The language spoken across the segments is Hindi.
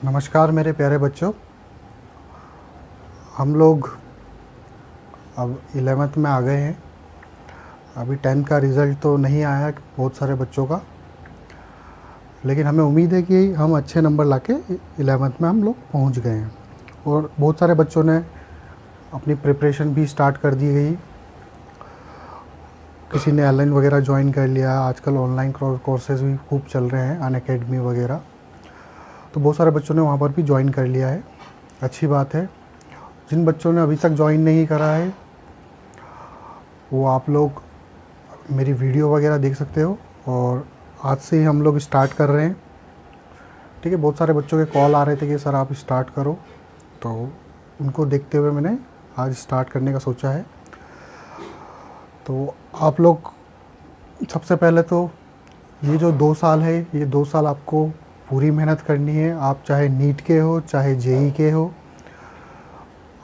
नमस्कार मेरे प्यारे बच्चों। हम लोग अब 11th में आ गए हैं। अभी 10th का रिज़ल्ट तो नहीं आया बहुत सारे बच्चों का, लेकिन हमें उम्मीद है कि हम अच्छे नंबर लाके 11th में हम लोग पहुंच गए हैं। और बहुत सारे बच्चों ने अपनी प्रिपरेशन भी स्टार्ट कर दी गई। किसी ने ऑनलाइन वगैरह ज्वाइन कर लिया। आजकल ऑनलाइन कोर्सेज भी खूब चल रहे हैं, अनअकैडमी वगैरह, तो बहुत सारे बच्चों ने वहाँ पर भी ज्वाइन कर लिया है। अच्छी बात है। जिन बच्चों ने अभी तक ज्वाइन नहीं करा है वो आप लोग मेरी वीडियो वगैरह देख सकते हो, और आज से ही हम लोग स्टार्ट कर रहे हैं। ठीक है, बहुत सारे बच्चों के कॉल आ रहे थे कि सर आप स्टार्ट करो, तो उनको देखते हुए मैंने आज स्टार्ट करने का सोचा है। तो आप लोग सबसे पहले तो ये जो 2 साल है, ये 2 साल आपको पूरी मेहनत करनी है। आप चाहे नीट के हो चाहे जेई के हो,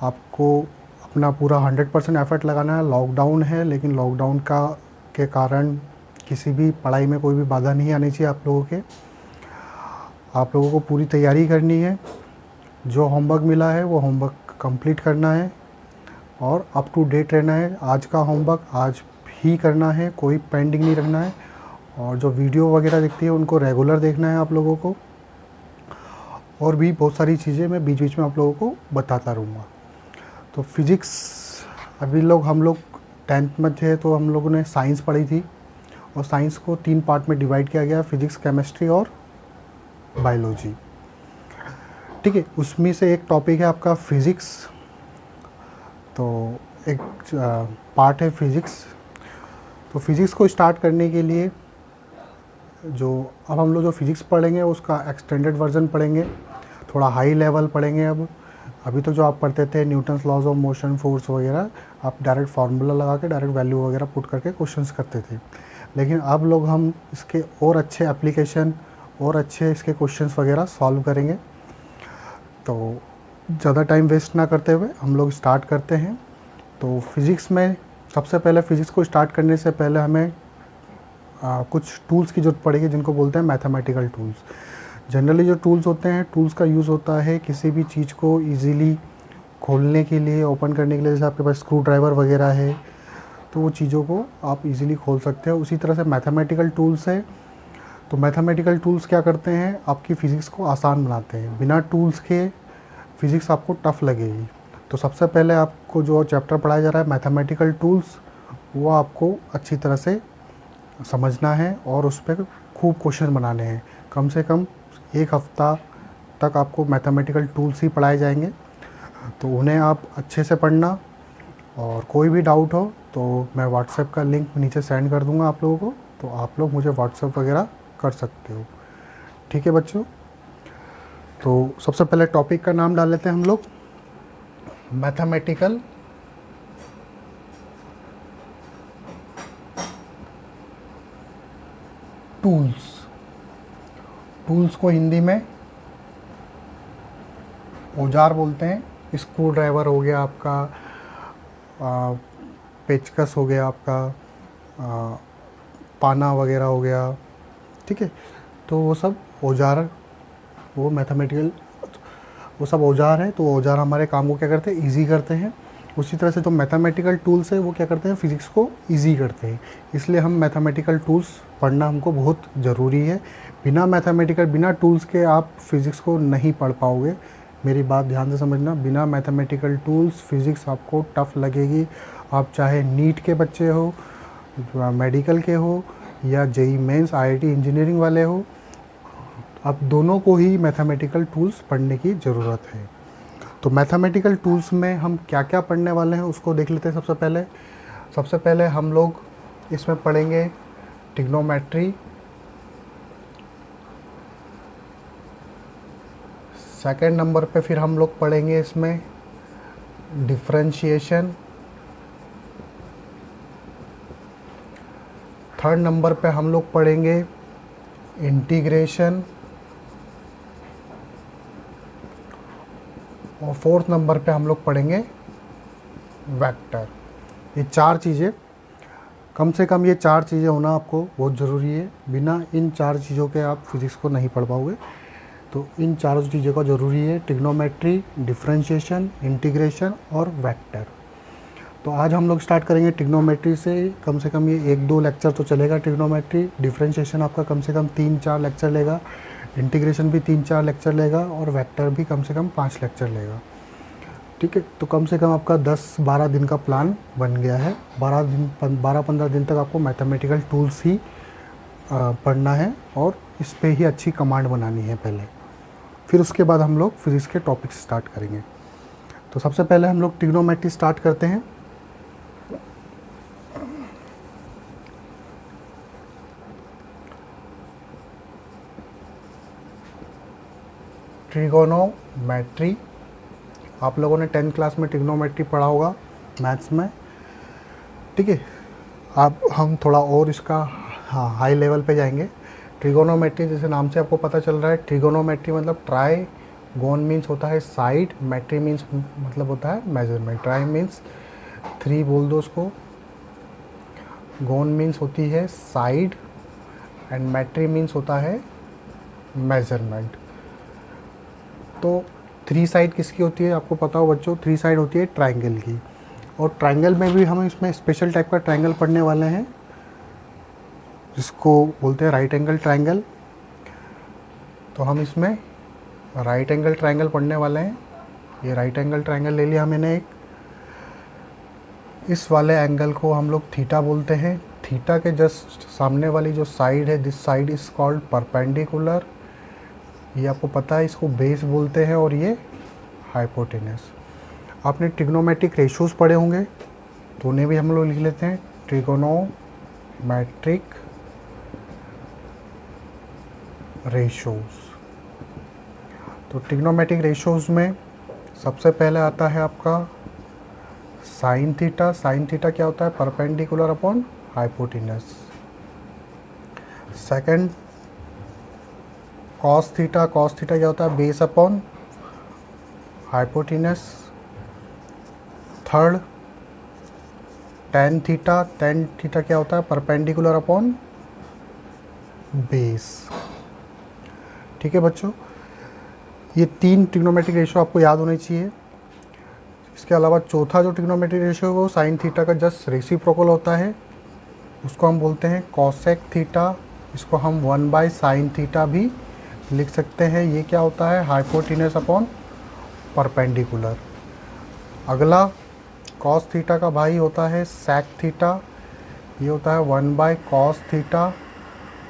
आपको अपना पूरा 100% एफर्ट लगाना है। लॉकडाउन है, लेकिन लॉकडाउन के कारण किसी भी पढ़ाई में कोई भी बाधा नहीं आनी चाहिए आप लोगों के। आप लोगों को पूरी तैयारी करनी है। जो होमवर्क मिला है वो होमवर्क कंप्लीट करना है और अप टू डेट रहना है। आज का होमवर्क आज ही करना है, कोई पेंडिंग नहीं रखना है। और जो वीडियो वगैरह दिखती है उनको रेगुलर देखना है आप लोगों को। और भी बहुत सारी चीज़ें मैं बीच बीच में आप लोगों को बताता रहूँगा। तो फिज़िक्स, अभी हम लोग 10th में थे तो हम लोगों ने साइंस पढ़ी थी, और साइंस को 3 पार्ट में डिवाइड किया गया, फिज़िक्स, केमिस्ट्री और बायोलॉजी। ठीक है, उसमें से एक टॉपिक है आपका फिज़िक्स। तो एक पार्ट है फिज़िक्स। तो फिज़िक्स को स्टार्ट करने के लिए अब हम लोग जो फिज़िक्स पढ़ेंगे उसका एक्सटेंडेड वर्जन पढ़ेंगे, थोड़ा हाई लेवल पढ़ेंगे। अभी तो जो आप पढ़ते थे Newton's laws of motion, force वगैरह, आप डायरेक्ट फार्मूला लगा के डायरेक्ट वैल्यू वगैरह पुट करके क्वेश्चंस करते थे। लेकिन अब लोग हम इसके और अच्छे एप्लीकेशन और अच्छे इसके क्वेश्चंस वगैरह सॉल्व करेंगे। तो ज़्यादा टाइम वेस्ट ना करते हुए हम लोग स्टार्ट करते हैं। तो फिज़िक्स में सबसे पहले, फ़िज़िक्स को स्टार्ट करने से पहले हमें कुछ टूल्स की ज़रूरत पड़ेगी, जिनको बोलते हैं मैथमेटिकल टूल्स। जनरली जो टूल्स होते हैं, टूल्स का यूज़ होता है किसी भी चीज़ को इजीली खोलने के लिए, ओपन करने के लिए। जैसे आपके पास स्क्रू ड्राइवर वगैरह है तो वो चीज़ों को आप इजीली खोल सकते हो। उसी तरह से मैथमेटिकल टूल्स है। तो मैथमेटिकल टूल्स क्या करते हैं, आपकी फ़िज़िक्स को आसान बनाते हैं। बिना टूल्स के फ़िज़िक्स आपको टफ़ लगेगी। तो सबसे पहले आपको जो चैप्टर पढ़ाया जा रहा है मैथमेटिकल टूल्स, वो आपको अच्छी तरह से समझना है और उस पर खूब क्वेश्चन बनाने हैं। कम से कम 1 हफ़्ता तक आपको मैथमेटिकल टूल्स ही पढ़ाए जाएंगे। तो उन्हें आप अच्छे से पढ़ना, और कोई भी डाउट हो तो मैं व्हाट्सएप का लिंक नीचे सेंड कर दूंगा आप लोगों को, तो आप लोग मुझे व्हाट्सएप वगैरह कर सकते हो। ठीक है बच्चों, तो सबसे पहले टॉपिक का नाम डाल लेते हैं हम लोग, मैथमेटिकल टूल्स। टूल्स को हिंदी में औजार बोलते हैं। स्क्रू ड्राइवर हो गया आपका, पेचकस हो गया आपका, पाना वगैरह हो गया। ठीक है, तो वो सब औजार, वो मैथमेटिकल, वो सब औजार हैं। तो औजार हमारे काम को क्या करते हैं, ईजी करते हैं। उसी तरह से जो मैथमेटिकल टूल्स है वो क्या करते हैं, फिज़िक्स को ईजी करते हैं। इसलिए हम मैथमेटिकल टूल्स पढ़ना हमको बहुत ज़रूरी है। बिना टूल्स के आप फिज़िक्स को नहीं पढ़ पाओगे। मेरी बात ध्यान से समझना, बिना मैथमेटिकल टूल्स फिज़िक्स आपको टफ़ लगेगी। आप चाहे नीट के बच्चे हो, मेडिकल के हो, या जेई मेंस, आईआईटी इंजीनियरिंग वाले हो, आप दोनों को ही मैथमेटिकल टूल्स पढ़ने की ज़रूरत है। तो मैथमेटिकल टूल्स में हम क्या क्या पढ़ने वाले हैं उसको देख लेते हैं। सबसे पहले हम लोग इसमें पढ़ेंगे ट्रिग्नोमेट्री। सेकंड नंबर पे फिर हम लोग पढ़ेंगे इसमें डिफरेंशिएशन। थर्ड नंबर पे हम लोग पढ़ेंगे इंटीग्रेशन। और फोर्थ नंबर पे हम लोग पढ़ेंगे वेक्टर। ये 4 चीज़ें, कम से कम ये 4 चीज़ें होना आपको बहुत ज़रूरी है। बिना इन 4 चीज़ों के आप फिज़िक्स को नहीं पढ़ पाओगे। तो इन चारों चीज़ों का ज़रूरी है, ट्रिग्नोमेट्री, डिफरेंशिएशन, इंटीग्रेशन और वेक्टर। तो आज हम लोग स्टार्ट करेंगे ट्रिग्नोमेट्री से। कम से कम ये 1-2 लेक्चर तो चलेगा ट्रिग्नोमेट्री। डिफरेंशिएशन आपका कम से कम 3-4 लेक्चर लेगा, इंटीग्रेशन भी 3-4 लेक्चर लेगा और वेक्टर भी कम से कम 5 लेक्चर लेगा। ठीक है, तो कम से कम आपका 10-12 दिन का प्लान बन गया है। 12-15 दिन तक आपको मैथमेटिकल टूल्स ही पढ़ना है और इस पे ही अच्छी कमांड बनानी है पहले, फिर उसके बाद हम लोग फिजिक्स के टॉपिक स्टार्ट करेंगे। तो सबसे पहले हम लोग ट्रिग्नोमेट्री स्टार्ट करते हैं। ट्रिगोनोमेट्री, आप लोगों ने 10th क्लास में ट्रिग्नोमेट्री पढ़ा होगा मैथ्स में। ठीक है, अब हम थोड़ा और इसका हाई लेवल पे जाएंगे। ट्रिगोनोमेट्री जैसे नाम से आपको पता चल रहा है, ट्रिगोनोमेट्री मतलब ट्राइगोन मीन्स होता है साइड, मेट्री मीन्स मतलब होता है मेजरमेंट। ट्राई मीन्स 3 बोल दो उसको, गोन मीन्स होती है साइड एंड मेट्री मीन्स होता है मेजरमेंट। तो 3 साइड किसकी होती है आपको पता हो बच्चों? 3 साइड होती है ट्राइंगल की। और ट्राइंगल में भी हम इसमें स्पेशल टाइप का ट्राइंगल पढ़ने वाले हैं जिसको बोलते हैं राइट एंगल ट्राइंगल। तो हम इसमें राइट एंगल ट्राइंगल पढ़ने वाले हैं। ये राइट एंगल ट्राइंगल ले लिया मैंने एक। इस वाले एंगल को हम लोग थीटा बोलते हैं। थीटा के जस्ट सामने वाली जो साइड है, this side is called perpendicular. ये आपको पता है, इसको बेस बोलते हैं और ये हाइपोटेनस। आपने ट्रिग्नोमेट्रिक रेशियोज पढ़े होंगे तो उन्हें भी हम लोग लिख लेते हैं, ट्रिगोनोमेट्रिक रेशियोज। तो ट्रिग्नोमेट्रिक रेशियोज में सबसे पहले आता है आपका साइन थीटा। साइन थीटा क्या होता है? Perpendicular upon hypotenuse. Second cos theta. Cos theta क्या होता है? Base upon hypotenuse. Third tan theta. Tan theta क्या होता है? Perpendicular upon base. ठीक है बच्चों, ये 3 ट्रिग्नोमेट्रिक रेशियो आपको याद होने चाहिए। इसके अलावा चौथा जो ट्रिग्नोमेट्रिक रेशियो है वो साइन थीटा का जस्ट रेसिप्रोकल होता है, उसको हम बोलते हैं कॉसेक थीटा। इसको हम 1/sin थीटा भी लिख सकते हैं। ये क्या होता है? Hypotenuse upon perpendicular. अगला कॉस थीटा का भाई होता है सेक थीटा। ये होता है 1/cos थीटा।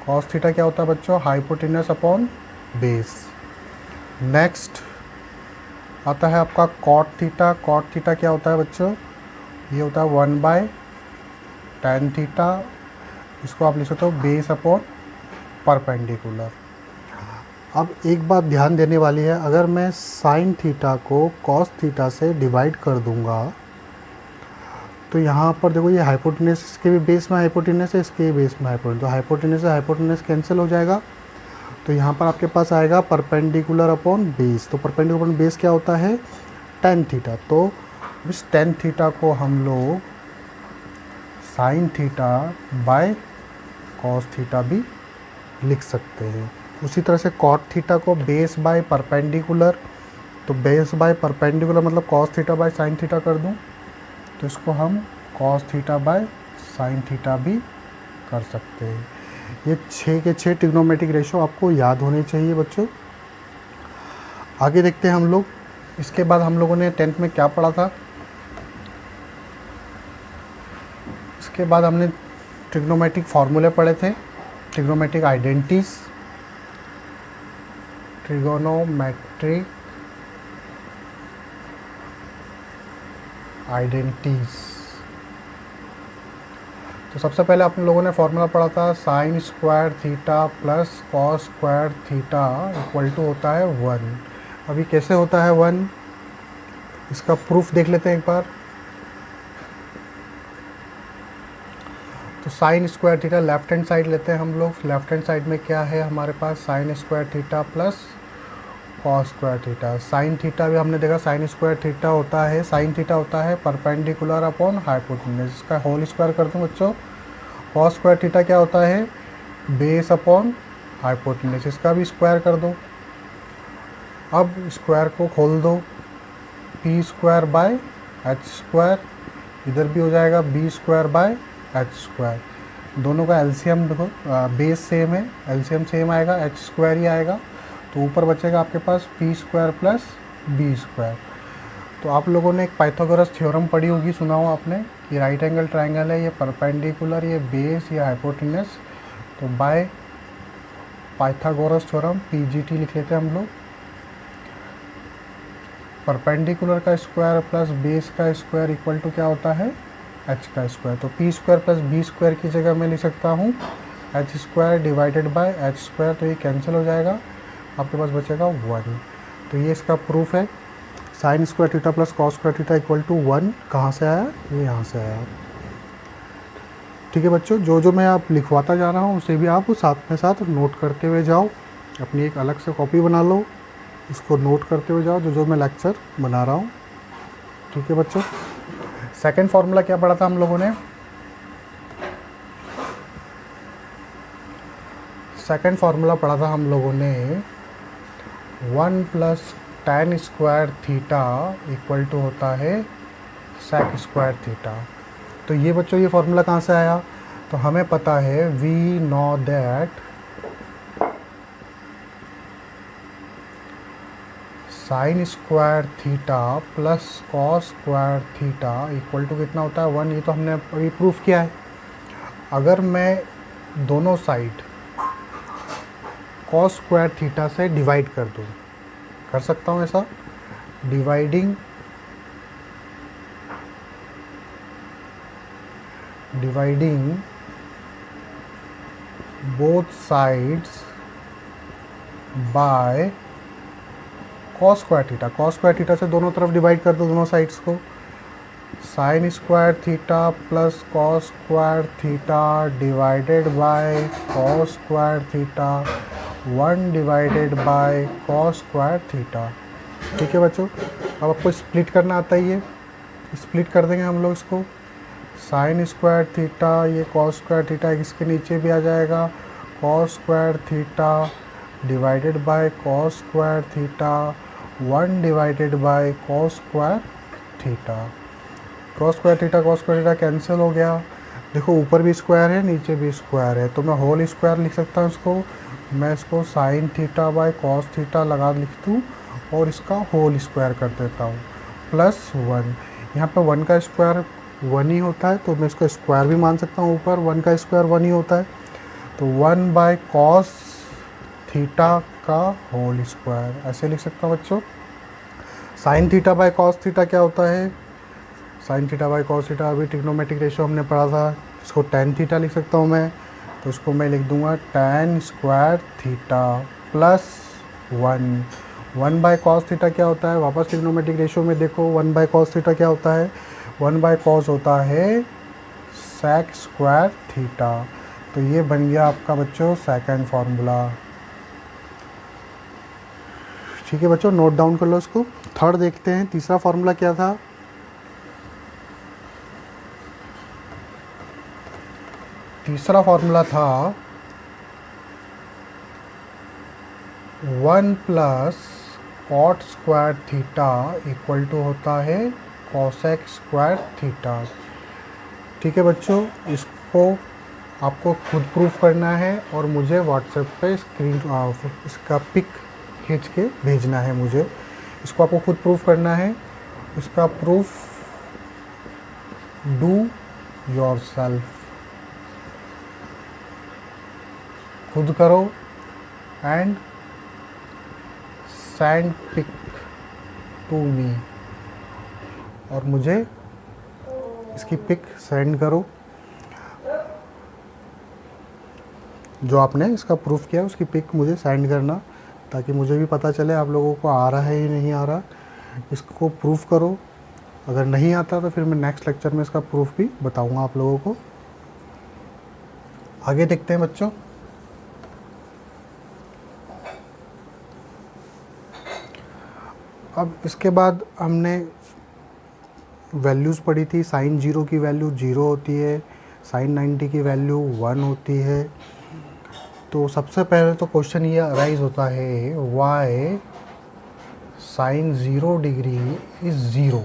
कॉस थीटा क्या होता है बच्चों? Hypotenuse upon base. नेक्स्ट आता है आपका कॉट थीटा। कॉट थीटा क्या होता है बच्चों? ये होता है 1/tan थीटा। इसको आप लिख सकते हो बेस अपॉन परपेंडिकुलर। अब एक बात ध्यान देने वाली है, अगर मैं साइन थीटा को कॉस थीटा से डिवाइड कर दूंगा तो यहाँ पर देखो, ये हाइपोटेनस, इसके भी बेस में हाइपोटेनस है, इसके बेस में हाइपोटेनस, तो हाइपोटेनस से हाइपोटेनस कैंसिल हो जाएगा। तो यहाँ पर आपके पास आएगा परपेंडिकुलर अपॉन बेस। तो परपेंडिकुलर अपॉन बेस क्या होता है? tan theta. तो इस tan थीटा को हम लोग sine theta by cos theta भी लिख सकते हैं। उसी तरह से कॉट थीटा को बेस बाय परपेंडिकुलर, तो बेस बाय परपेंडिकुलर मतलब cos theta by sine theta कर दूं तो इसको हम cos theta by sine theta भी कर सकते हैं। ये 6 के 6 ट्रिग्नोमेट्रिक रेशियो आपको याद होने चाहिए बच्चों। आगे देखते हैं हम लोग। इसके बाद हम लोगों ने 10th में क्या पढ़ा था? इसके बाद हमने ट्रिग्नोमेट्रिक फार्मूले पढ़े थे, ट्रिग्नोमेट्रिक आइडेंटिटीज, ट्रिगोनोमेट्रिक आइडेंटिटीज। तो सबसे पहले आप लोगों ने फॉर्मूला पढ़ा था sine square theta plus cos square theta equal to होता है 1। अभी कैसे होता है 1, इसका प्रूफ देख लेते हैं एक बार। तो sign square theta left hand side लेते हैं हम लोग। लेफ्ट हैंड साइड में क्या है हमारे पास? Sine square theta plus cos square theta. Sine theta भी हमने देखा, साइन स्क्वायर थीटा होता है, साइन थीटा होता है परपेंडिकुलर अपॉन हाइपोटेनस। इसका होल स्क्वायर कर दूँ बच्चों। कॉस स्क्वायर थीटा क्या होता है? Base upon hypotenuse. इसका भी स्क्वायर कर दो। अब स्क्वायर को खोल दो, P square by H square, इधर भी हो जाएगा B square by H square. दोनों का एलसीएम देखो, बेस सेम है, एलसीएम सेम आएगा, एच स्क्वायर ही आएगा, तो ऊपर बचेगा आपके पास P square plus B square. तो आप लोगों ने एक पाइथागोरस थ्योरम पढ़ी होगी, सुना हो आपने कि राइट एंगल ट्रायंगल है, ये परपेंडिकुलर, ये बेस, ये हाइपोटेनस, तो बाय पाइथागोरस थ्योरम पीजीटी लिख लेते हैं हम लोग। परपेंडिकुलर का स्क्वायर प्लस बेस का स्क्वायर इक्वल टू क्या होता है, एच का स्क्वायर। तो P square plus B square की जगह मैं लिख सकता हूँ H square divided by H square, तो ये कैंसिल हो जाएगा, आपके पास बचेगा 1। तो ये इसका प्रूफ है, sine square theta plus cos square theta equal to 1 कहाँ से आया, ये यहाँ से आया। ठीक है बच्चों, जो जो मैं आप लिखवाता जा रहा हूँ उसे भी आप साथ में साथ नोट करते हुए जाओ, अपनी एक अलग से कॉपी बना लो, इसको नोट करते हुए जाओ जो जो मैं लेक्चर बना रहा हूँ। ठीक है बच्चों, सेकंड फॉर्मूला क्या पढ़ा था हम लोगों ने, सेकंड फॉर्मूला पढ़ा था हम लोगों ने 1 plus tan square theta equal to होता है sec स्क्वायर थीटा। तो ये बच्चों ये फॉर्मूला कहाँ से आया, तो हमें पता है we know that sine square theta plus cos square theta equal to कितना होता है 1, ये तो हमने अभी प्रूफ किया है। अगर मैं दोनों साइड कॉस स्क्वायर थीटा से डिवाइड कर दूँ, कर सकता हूँ ऐसा, dividing both sides by cos square theta, cos square theta से दोनों तरफ डिवाइड कर दो दोनों साइड्स को, sign square theta plus cos square theta divided by cos square theta 1 divided by cos square theta. ठीक है बच्चों, अब आपको स्प्लिट करना आता ही है, स्प्लिट कर देंगे हम लोग इसको, साइन स्क्वायर थीटा, ये कॉस स्क्वायर थीटा इसके नीचे भी आ जाएगा, cos square theta divided by cos square theta 1 divided by cos square theta. Cos square theta cancel हो गया, देखो ऊपर भी स्क्वायर है नीचे भी स्क्वायर है, तो मैं होल स्क्वायर लिख सकता हूँ इसको, मैं इसको sine theta by cos theta लगा लिख दूँ और इसका होल स्क्वायर कर देता हूँ, प्लस 1। यहाँ पे 1 का स्क्वायर 1 ही होता है, तो मैं इसको स्क्वायर भी मान सकता हूँ, ऊपर 1 का स्क्वायर 1 ही होता है, तो 1 बाय कॉस थीटा का होल स्क्वायर ऐसे लिख सकता हूँ बच्चों। Sine theta by cos theta क्या होता है, sine theta by cos theta अभी ट्रिग्नोमेट्रिक रेशियो हमने पढ़ा था, इसको tan थीटा लिख सकता हूँ मैं, तो इसको मैं लिख दूंगा tan square theta plus 1 by cos theta क्या होता है, वापस ट्रिग्नोमेट्रिक रेशियो में देखो 1 बाय कॉस थीटा क्या होता है, 1 बाय कॉस होता है sec स्क्वायर थीटा। तो ये बन गया आपका बच्चों सेकंड फार्मूला। ठीक है बच्चों, नोट डाउन कर लो इसको। थर्ड देखते हैं, तीसरा फार्मूला क्या था, तीसरा फार्मूला था 1 plus cot square theta equal to होता है कॉसेक स्क्वायर थीटा। ठीक है बच्चों, इसको आपको खुद प्रूफ करना है और मुझे व्हाट्सएप पे स्क्रीन इसका पिक खींच के भेजना है मुझे, इसको आपको खुद प्रूफ करना है, इसका प्रूफ डू योरसेल्फ, खुद करो and send pic to me, और मुझे इसकी पिक सेंड करो, जो आपने इसका प्रूफ किया उसकी पिक मुझे सेंड करना, ताकि मुझे भी पता चले आप लोगों को आ रहा है या नहीं आ रहा। इसको प्रूफ करो, अगर नहीं आता तो फिर मैं नेक्स्ट लेक्चर में इसका प्रूफ भी बताऊंगा आप लोगों को। आगे देखते हैं बच्चों। अब इसके बाद हमने वैल्यूज़ पढ़ी थी, साइन 0 की वैल्यू 0 होती है, साइन 90 की वैल्यू 1 होती है। तो सबसे पहले तो क्वेश्चन ये अराइज होता है, why sine 0 degree is 0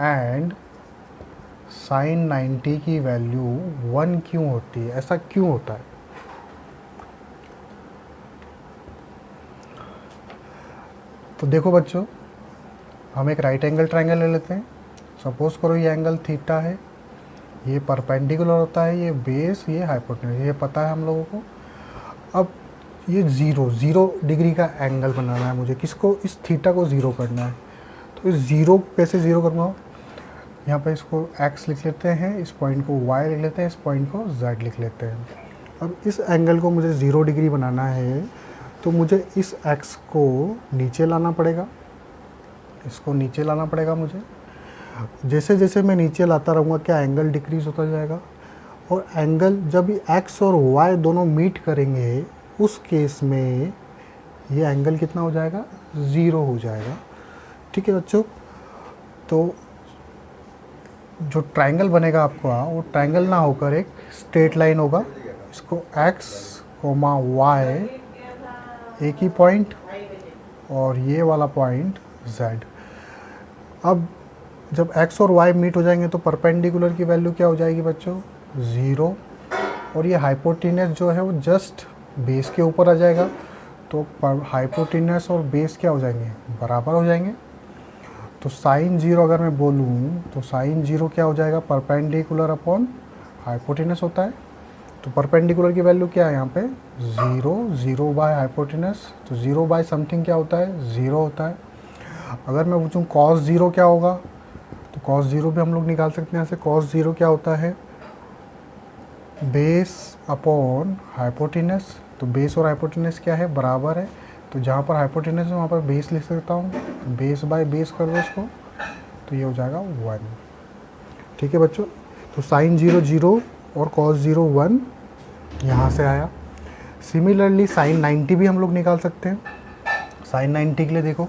and sine 90 की वैल्यू 1 क्यों होती है? ऐसा क्यों होता है? तो देखो बच्चों, हम एक राइट एंगल ट्रायंगल ले लेते हैं। सपोज करो ये एंगल थीटा है, ये परपेंडिकुलर होता है, ये बेस, ये हाइपोटेन्यूज, ये पता है हम लोगों को। अब ये 0 डिग्री का एंगल बनाना है मुझे, किसको? इस थीटा को 0 करना है। तो इस 0 कैसे 0 करूँगा? यहाँ पे इसको x लिख लेते हैं, इस पॉइंट को y लिख लेते हैं, इस पॉइंट को z लिख लेते हैं। अब इस एंगल को मुझे 0 डिग्री बनाना है, तो मुझे इस x को नीचे लाना पड़ेगा, इसको नीचे लाना पड़ेगा मुझे। जैसे जैसे मैं नीचे लाता रहूँगा, क्या एंगल डिक्रीज़ होता जाएगा, और एंगल जब x और y दोनों मीट करेंगे, उस केस में ये एंगल कितना हो जाएगा? 0 हो जाएगा। ठीक है बच्चों, तो जो ट्रायंगल बनेगा आपका, वो ट्रायंगल ना होकर एक स्ट्रेट लाइन होगा। इसको x, y एक ही पॉइंट, और ये वाला पॉइंट z। अब जब x और y मीट हो जाएंगे तो परपेंडिकुलर की वैल्यू क्या हो जाएगी बच्चों? 0। और ये हाइपोटेन्यूज जो है वो जस्ट बेस के ऊपर आ जाएगा, तो हाइपोटेन्यूज और बेस क्या हो जाएंगे? बराबर हो जाएंगे। तो साइन 0 अगर मैं बोलूँ तो साइन 0 क्या हो जाएगा? परपेंडिकुलर अपॉन हाइपोटेन्यूज होता है। तो परपेंडिकुलर की वैल्यू क्या है यहाँ पे? 0 बाय हाइपोटेन्यूज। तो 0 बाय समथिंग क्या होता है? 0 होता है। अगर मैं पूछूँ कॉस 0 क्या होगा, तो कॉस 0 भी हम लोग निकाल सकते हैं यहाँ से। कॉस 0 क्या होता है? Base upon hypotenuse. तो बेस और हाइपोटेन्यूज क्या है? बराबर है। तो जहाँ पर हाइपोटेन्यूज है वहाँ पर बेस लिख सकता हूँ, बेस बाय बेस कर दो इसको, तो ये हो जाएगा 1। ठीक है बच्चों, तो साइन 0 0 और कॉस 0 1 यहाँ से आया। सिमिलरली साइन 90 भी हम लोग निकाल सकते हैं। साइन 90 के लिए देखो,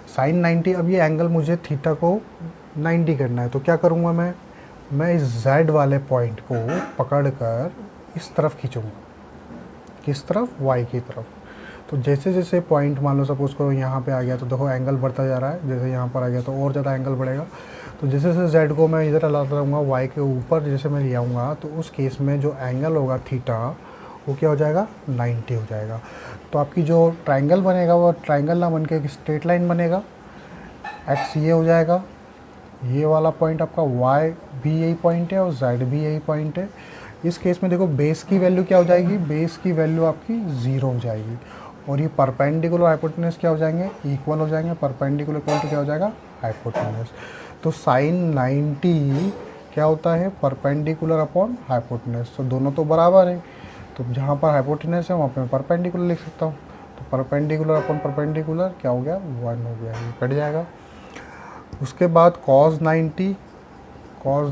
साइन 90, अब ये एंगल मुझे थीटा को 90 करना है, तो क्या करूँगा मैं इस z वाले पॉइंट को पकड़कर इस तरफ खींचूँगा। किस तरफ? y की तरफ। तो जैसे जैसे पॉइंट मान लो सपोज करो यहाँ पे आ गया, तो देखो एंगल बढ़ता जा रहा है। जैसे यहाँ पर आ गया तो और ज़्यादा एंगल बढ़ेगा। तो जैसे जैसे z को मैं इधर लाता रहूँगा, y के ऊपर जैसे मैं ले आऊँगा, तो उस केस में जो एंगल होगा थीटा, वो क्या हो जाएगा? 90 हो जाएगा। तो आपकी जो ट्रायंगल बनेगा वो ट्रायंगल ना बन के एक स्ट्रेट लाइन बनेगा। x ये हो जाएगा, ये वाला पॉइंट आपका y भी यही पॉइंट है और z भी यही पॉइंट है। इस केस में देखो बेस की वैल्यू क्या हो जाएगी? बेस की वैल्यू आपकी 0 हो जाएगी, और ये परपेंडिकुलर हाइपोटेन्यूज क्या हो जाएंगे? इक्वल हो जाएंगे। परपेंडिकुलर इक्वल टू क्या हो जाएगा? हाइपोटेन्यूज। तो साइन 90 क्या होता है? Perpendicular upon hypotenuse. तो दोनों तो बराबर है, तो जहाँ पर हाइपोटेन्यूज है वहाँ पर मैं परपेंडिकुलर लिख सकता हूँ। तो परपेंडिकुलर अपॉन परपेंडिकुलर क्या हो गया? 1 हो गया, ये कट जाएगा। उसके बाद कॉस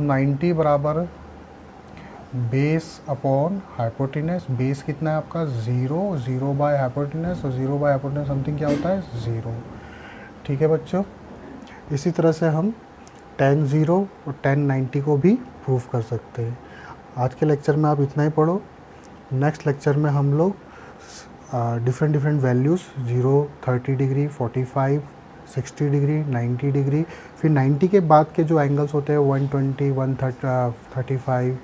90 बराबर बेस अपॉन हाइपोटेन्यूज। बेस कितना है आपका? 0 बाय हाइपोटेन्यूज, और 0 बाय हाइपोटेन्यूज समथिंग क्या होता है? 0। ठीक है बच्चों, इसी तरह से हम tan 0 और tan 90 को भी प्रूव कर सकते हैं। आज के लेक्चर में आप इतना ही पढ़ो। नेक्स्ट लेक्चर में हम लोग different values 0, 30 degree, 45, 60 degree, 90 degree, फिर 90 के बाद के जो एंगल्स होते हैं 120, 135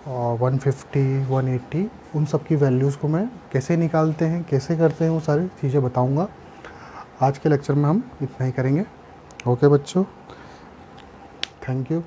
और 150, 180, उन सब की वैल्यूज़ को मैं कैसे निकालते हैं, कैसे करते हैं, वो सारी चीज़ें बताऊंगा। आज के लेक्चर में हम इतना ही करेंगे। ओके बच्चों, थैंक यू।